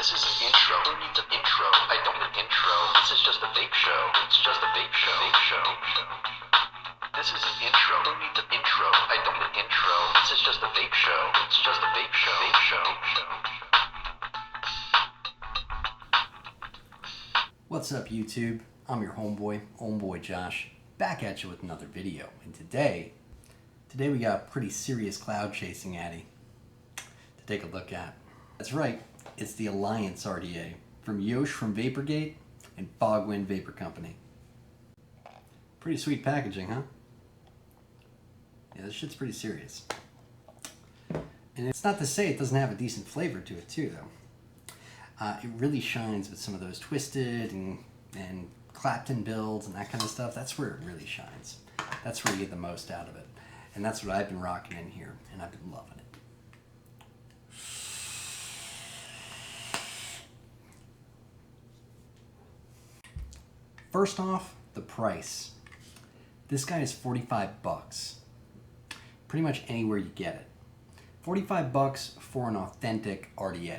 This is an intro. Who needs an intro? I don't need an intro. This is just a vape show. It's just a vape show. Vape show. This is an intro. Who needs an intro? I don't need an intro. This is just a vape show. It's just a vape show. Vape show. What's up, YouTube? I'm your homeboy Josh, back at you with another video. And today we got a pretty serious cloud chasing addy to take a look at. That's right, it's the Alliance RDA from Yosh from Vapergate and Fogwind Vapor Company. Pretty sweet packaging, huh? Yeah, this shit's pretty serious. And it's not to say it doesn't have a decent flavor to it too, though. It really shines with some of those twisted and Clapton builds and that kind of stuff. That's where it really shines. That's where you get the most out of it. And that's what I've been rocking in here, and I've been loving it. First off, the price. This guy is 45 bucks. Pretty much anywhere you get it. 45 bucks for an authentic RDA.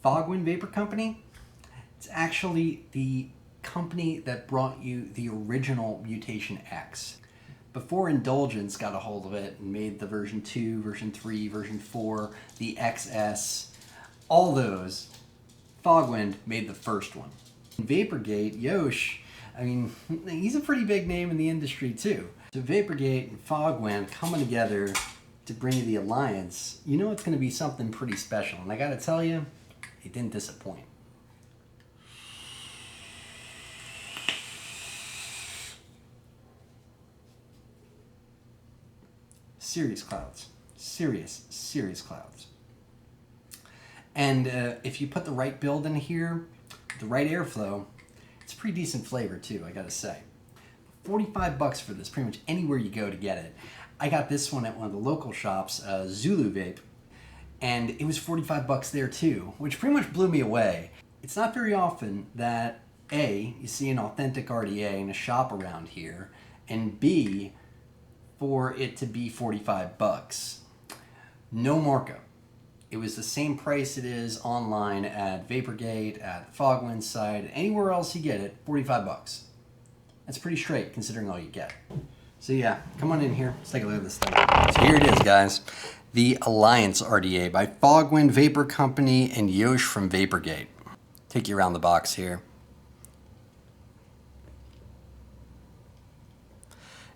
Fogwind Vapor Company, it's actually the company that brought you the original Mutation X. Before Indulgence got a hold of it and made the version 2, version 3, version 4, the XS, all those, Fogwind made the first one. Vapergate, Yosh, I mean, he's a pretty big name in the industry too. So Vapergate and Fogwind coming together to bring you the Alliance, you know it's going to be something pretty special. And I got to tell you, it didn't disappoint. Serious clouds. Serious clouds. And if you put the right build in here, the right airflow, it's a pretty decent flavor too, I gotta say. 45 bucks for this, pretty much anywhere you go to get it. I got this one at one of the local shops, Zulu Vape, and it was 45 bucks there too, which pretty much blew me away. It's not very often that A, you see an authentic RDA in a shop around here, and B, for it to be 45 bucks. No markup. It was the same price it is online at Vapergate, at the Fogwind site, anywhere else you get it, 45 bucks. That's pretty straight considering all you get. So yeah, come on in here, let's take a look at this thing. So here it is, guys. The Alliance RDA by Fogwind Vapor Company and Yosh from Vapergate. Take you around the box here.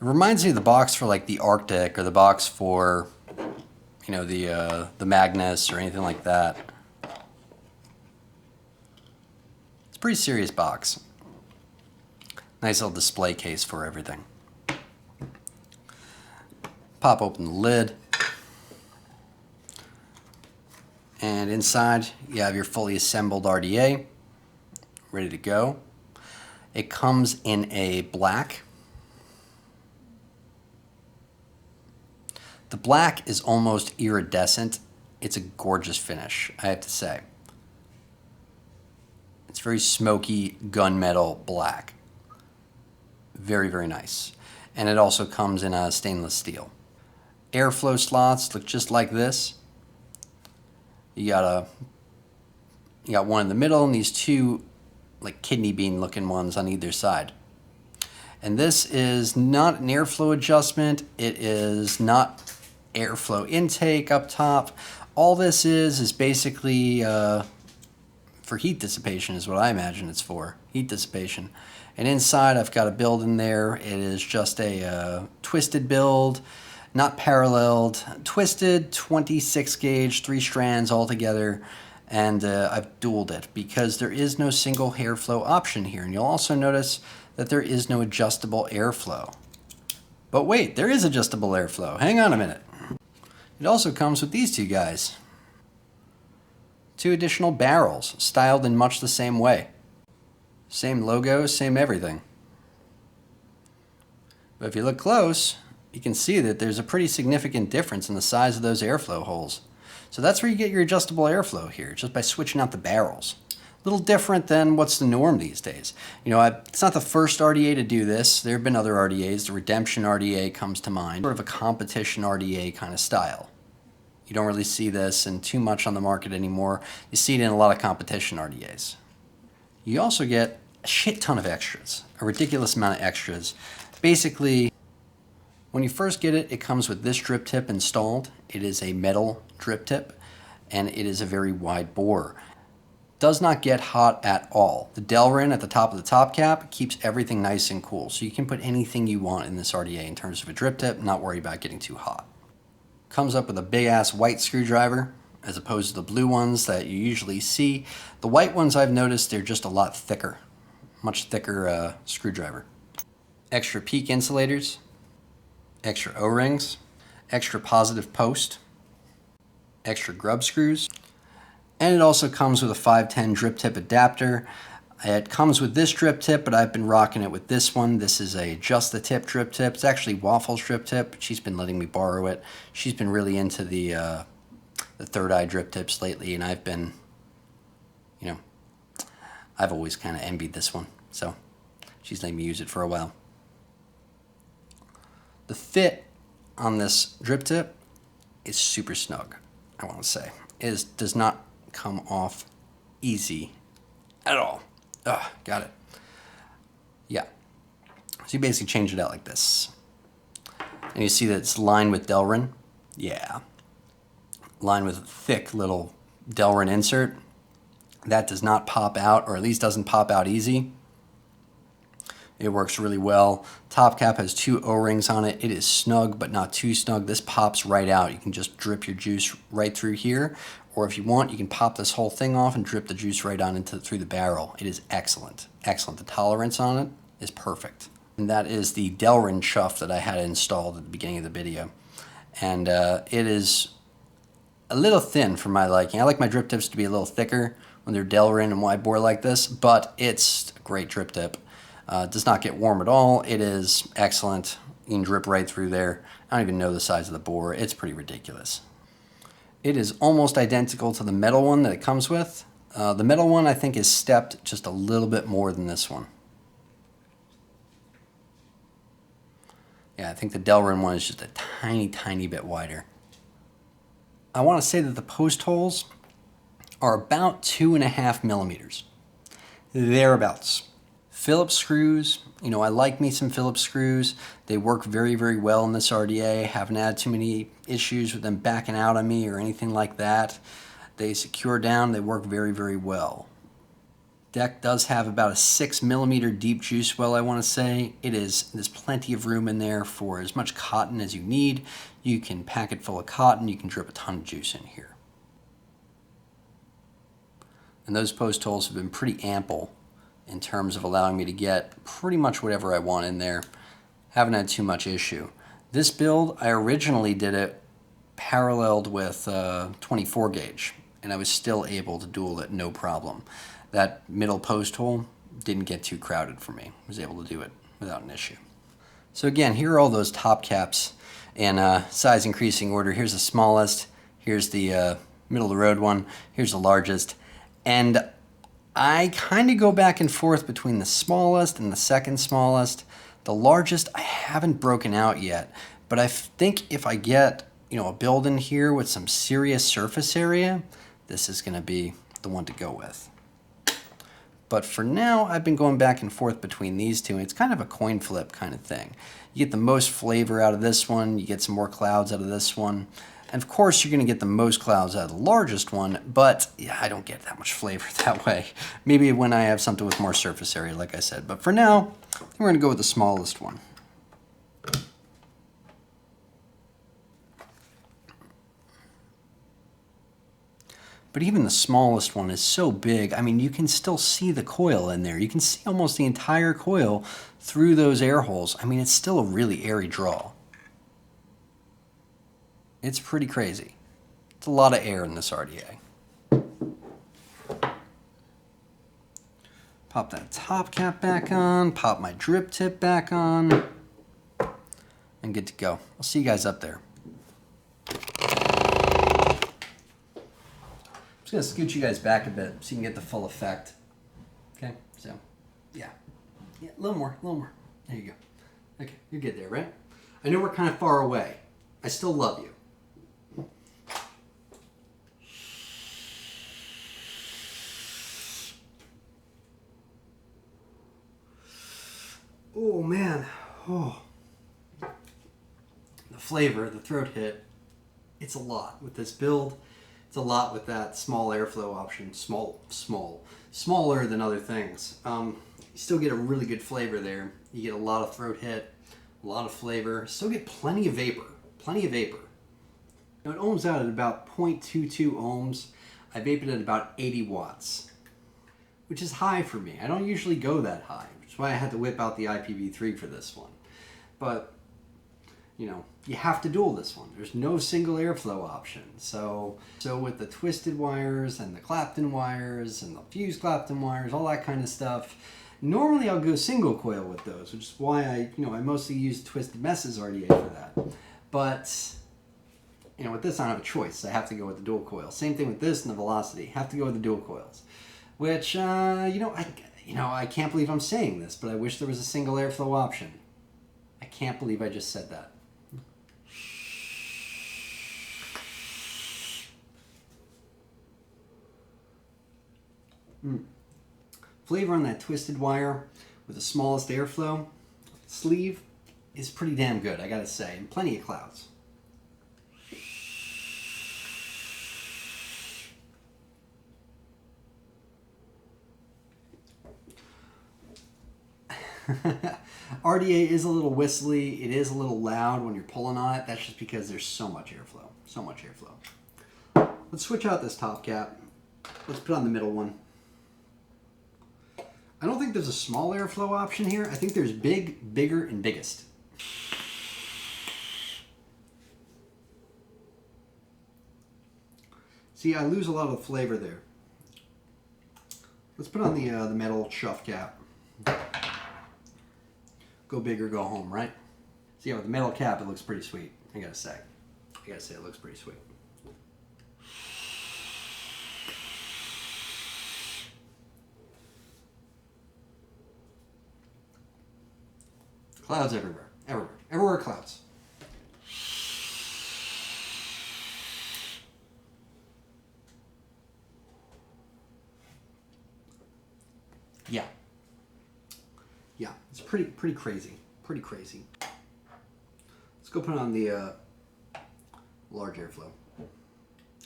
It reminds me of the box for like the Arctic or the box for, you know, the Magnus or anything like that. It's a pretty serious box. Nice little display case for everything. Pop open the lid. And inside, you have your fully assembled RDA, ready to go. It comes in a black. The black is almost iridescent. It's a gorgeous finish, I have to say. It's very smoky gunmetal black. Very, very nice. And it also comes in a stainless steel. Airflow slots look just like this. You got one in the middle and these two like kidney bean looking ones on either side. And this is not an airflow adjustment. It is not airflow intake up top. All this is basically for heat dissipation is what I imagine it's for. Heat dissipation. And inside I've got a build in there. It is just a twisted build. Not paralleled, twisted, 26 gauge, 3 strands all together, and I've dualed it because there is no single airflow option here. And you'll also notice that there is no adjustable airflow. But wait, there is adjustable airflow. Hang on a minute. It also comes with these two guys. 2 additional barrels, styled in much the same way. Same logo, same everything. But if you look close, you can see that there's a pretty significant difference in the size of those airflow holes. So that's where you get your adjustable airflow here, just by switching out the barrels. A little different than what's the norm these days. You know, it's not the first RDA to do this. There have been other RDAs. The Redemption RDA comes to mind. Sort of a competition RDA kind of style. You don't really see this and too much on the market anymore. You see it in a lot of competition RDAs. You also get a shit ton of extras, a ridiculous amount of extras. Basically, when you first get it, it comes with this drip tip installed. It is a metal drip tip, and it is a very wide bore. Does not get hot at all. The Delrin at the top of the top cap keeps everything nice and cool. So you can put anything you want in this RDA in terms of a drip tip, not worry about getting too hot. Comes up with a big ass white screwdriver as opposed to the blue ones that you usually see. The white ones I've noticed they're just a lot thicker, much thicker screwdriver. Extra peak insulators, extra O-rings, extra positive post, extra grub screws, and it also comes with a 510 drip tip adapter. It comes with this drip tip, but I've been rocking it with this one. This is a just the tip drip tip. It's actually Waffle's drip tip. She's been letting me borrow it. She's been really into the third eye drip tips lately, and I've been, you know, I've always kind of envied this one. So she's letting me use it for a while. The fit on this drip tip is super snug, I want to say. It does not come off easy at all. Got it. Yeah. So you basically change it out like this. And you see that it's lined with Delrin. Yeah. Lined with a thick little Delrin insert. That does not pop out, or at least doesn't pop out easy. It works really well. Top cap has 2 O-rings on it. It is snug, but not too snug. This pops right out. You can just drip your juice right through here. Or if you want, you can pop this whole thing off and drip the juice right on through the barrel. It is excellent. Excellent. The tolerance on it is perfect. And that is the Delrin chuff that I had installed at the beginning of the video. And it is a little thin for my liking. I like my drip tips to be a little thicker when they're Delrin and wide bore like this, but it's a great drip tip. It does not get warm at all. It is excellent. You can drip right through there. I don't even know the size of the bore. It's pretty ridiculous. It is almost identical to the metal one that it comes with. The metal one I think is stepped just a little bit more than this one. Yeah, I think the Delrin one is just a tiny, tiny bit wider. I want to say that the post holes are about 2.5 millimeters. Thereabouts. Phillips screws, you know, I like me some Phillips screws. They work very, very well in this RDA. Haven't had too many issues with them backing out on me or anything like that. They secure down, they work very, very well. Deck does have about a 6 millimeter deep juice well, I want to say. There's plenty of room in there for as much cotton as you need. You can pack it full of cotton, you can drip a ton of juice in here. And those post holes have been pretty ample in terms of allowing me to get pretty much whatever I want in there. Haven't had too much issue. This build, I originally did it paralleled with 24 gauge, and I was still able to dual it no problem. That middle post hole didn't get too crowded for me. I was able to do it without an issue. So again, here are all those top caps in size increasing order. Here's the smallest, here's the middle of the road one, here's the largest, and I kind of go back and forth between the smallest and the second smallest. The largest I haven't broken out yet, but I think if I get, you know, a build in here with some serious surface area, this is going to be the one to go with. But for now, I've been going back and forth between these two. It's kind of a coin flip kind of thing. You get the most flavor out of this one, you get some more clouds out of this one. And of course, you're going to get the most clouds out of the largest one, but yeah, I don't get that much flavor that way. Maybe when I have something with more surface area, like I said. But for now, we're going to go with the smallest one. But even the smallest one is so big, I mean, you can still see the coil in there. You can see almost the entire coil through those air holes. I mean, it's still a really airy draw. It's pretty crazy. It's a lot of air in this RDA. Pop that top cap back on, pop my drip tip back on, and good to go. I'll see you guys up there. I'm just gonna scoot you guys back a bit so you can get the full effect. Okay, so, yeah, a little more. There you go. Okay, you're good there, right? I know we're kind of far away. I still love you. Oh man, oh. The flavor, the throat hit, it's a lot with this build. It's a lot with that small airflow option. Smaller than other things. You still get a really good flavor there. You get a lot of throat hit, a lot of flavor. Still get plenty of vapor. Plenty of vapor. Now it ohms out at about 0.22 ohms. I vape it at about 80 watts, which is high for me. I don't usually go that high, which is why I had to whip out the IPv3 for this one. But, you know, you have to dual this one. There's no single airflow option. So with the twisted wires and the Clapton wires and the fused Clapton wires, all that kind of stuff, normally I'll go single coil with those, which is why I mostly use Twisted Messes RDA for that. But, you know, with this I don't have a choice. I have to go with the dual coil. Same thing with this and the Velocity. Have to go with the dual coils. Which, I can't believe I'm saying this, but I wish there was a single airflow option. I can't believe I just said that. Flavor on that twisted wire with the smallest airflow sleeve is pretty damn good, I gotta say, and plenty of clouds. RDA is a little whistly. It is a little loud when you're pulling on it. That's just because there's so much airflow. So much airflow. Let's switch out this top cap. Let's put on the middle one. I don't think there's a small airflow option here. I think there's big, bigger, and biggest. See, I lose a lot of the flavor there. Let's put on the metal chuff cap. Go big or go home, right? See, with the metal cap, it looks pretty sweet. I gotta say it looks pretty sweet. Clouds everywhere, everywhere clouds. Yeah, it's pretty crazy, Let's go put on the large airflow.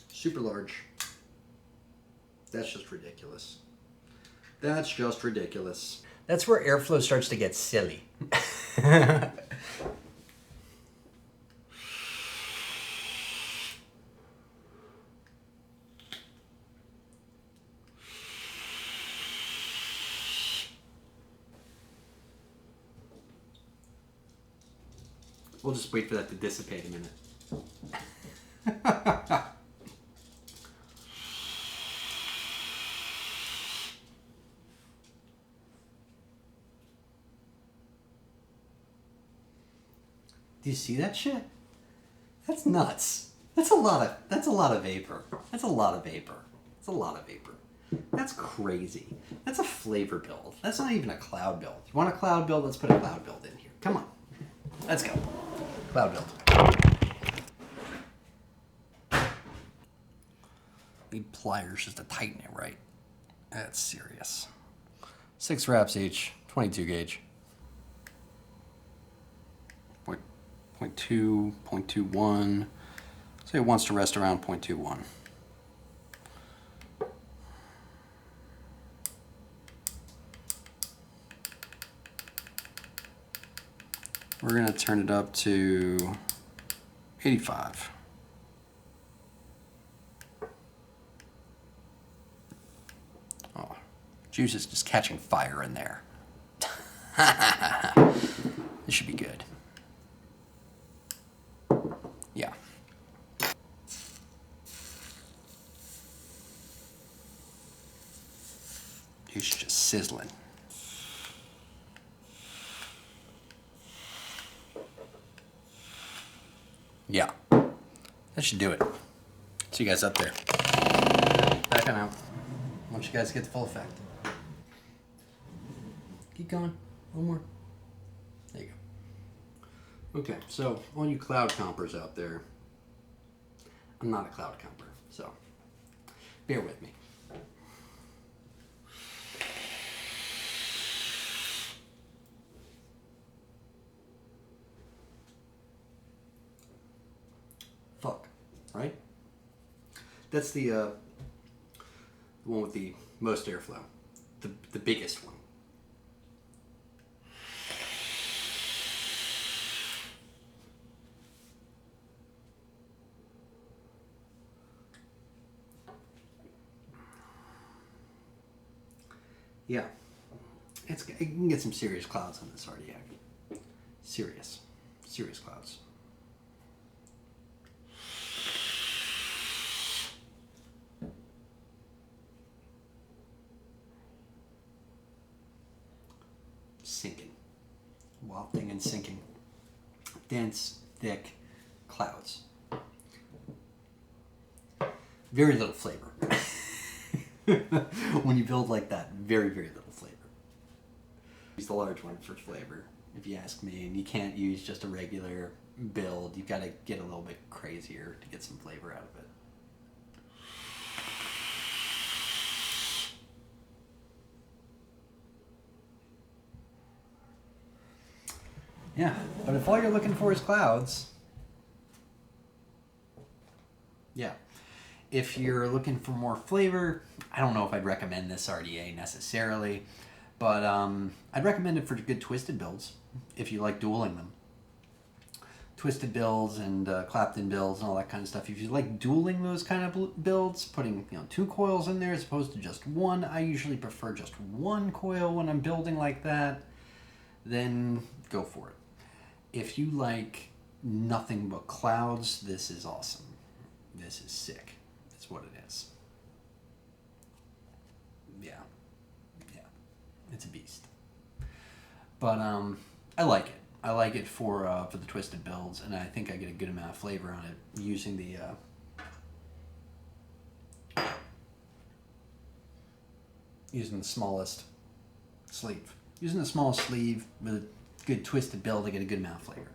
Super large. That's just ridiculous. That's where airflow starts to get silly. We'll just wait for that to dissipate a minute. Do you see that shit? That's nuts. That's a lot of vapor. That's a lot of vapor. That's crazy. That's a flavor build. That's not even a cloud build. You want a cloud build? Let's put a cloud build in here. Come on. Let's go. Cloud build. Need pliers just to tighten it right. That's serious. 6 wraps each, 22 gauge. 0.2, 0.21. So it wants to rest around 0.21. We're going to turn it up to 85. Oh, juice is just catching fire in there. This should be good. Yeah. Juice is just sizzling. Yeah, that should do it. See you guys up there. Back on out. I want you guys to get the full effect. Keep going. One more. There you go. Okay, so all you cloud compers out there, I'm not a cloud comper, so bear with me. That's the one with the most airflow, the biggest one. Yeah, it can get some serious clouds on this RDA. Serious clouds. Sinking, wafting and sinking. Dense, thick clouds. Very little flavor. When you build like that, very, very little flavor. Use the large one for flavor, if you ask me, and you can't use just a regular build. You've got to get a little bit crazier to get some flavor out of it. Yeah, but if all you're looking for is clouds, yeah. If you're looking for more flavor, I don't know if I'd recommend this RDA necessarily, but I'd recommend it for good twisted builds if you like dueling them. Twisted builds and clapped-in builds and all that kind of stuff. If you like dueling those kind of builds, putting 2 coils in there as opposed to just one, I usually prefer just 1 coil when I'm building like that, then go for it. If you like nothing but clouds, this is awesome. This is sick. That's what it is. Yeah. It's a beast. But I like it. I like it for the twisted builds, and I think I get a good amount of flavor on it using the smallest sleeve. Using the smallest sleeve with a good twisted build, I get a good amount of flavor.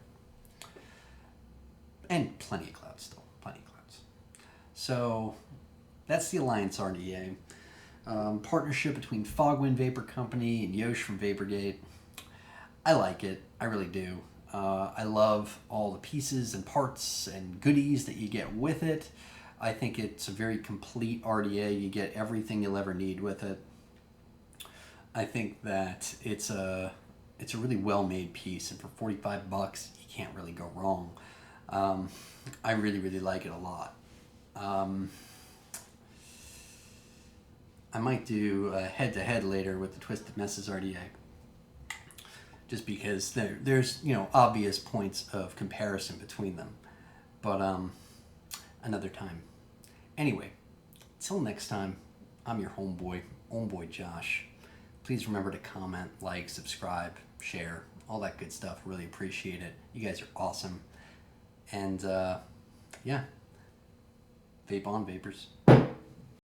And plenty of clouds still. Plenty of clouds. So that's the Alliance RDA. Partnership between Fogwind Vapor Company and Yosh from Vapergate. I like it. I really do. I love all the pieces and parts and goodies that you get with it. I think it's a very complete RDA. You get everything you'll ever need with it. I think that it's a really well-made piece, and for $45, you can't really go wrong. I really, really like it a lot. I might do a head-to-head later with the Twisted Messes RDA, just because there's obvious points of comparison between them, but another time. Anyway, till next time, I'm your homeboy Josh. Please remember to comment, like, subscribe, share, all that good stuff. Really appreciate it. You guys are awesome. And yeah, vape on, vapors.